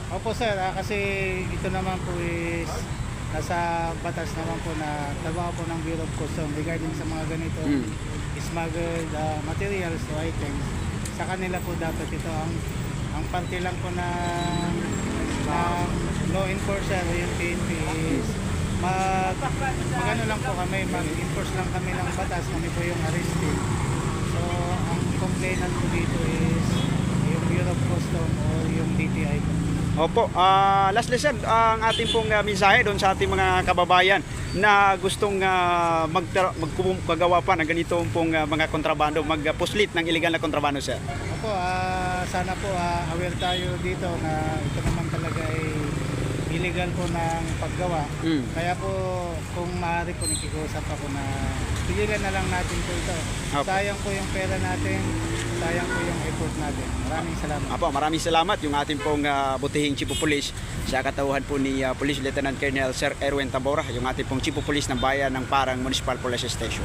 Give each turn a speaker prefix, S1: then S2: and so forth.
S1: Opo sir, kasi ito naman po is nasa batas naman po na trabaho po ng Bureau of Customs regarding sa mga ganito smuggled materials o items. Sa kanila po dapat ito ang parte lang po ng law enforcer o yung PNP is magano lang po kami, mag-enforce lang kami ng batas, kami po yung arrested. So ang complainant po dito is yung Bureau of Customs o yung DTI po.
S2: Opo, last lesson, ang ating pong mensahe doon sa ating mga kababayan na gustong magpagawa pa ng ganito pong mga kontrabando, magpuslit ng illegal na kontrabando, sir.
S1: Opo, sana po aware tayo dito na ito naman talaga ay illegal po ng paggawa. Kaya po kung maaari po nakikiusap ako na pigilan na lang natin po ito.
S2: Opo.
S1: Sayang po yung pera natin, sayang po yung effort natin. Maraming salamat.
S2: Apo, maraming salamat yung ating pong butihing Chief of Police sa katauhan po ni Police Lieutenant Colonel Sir Erwin Tambora, yung ating pong Chief of Police ng Bayan ng Parang Municipal Police Station.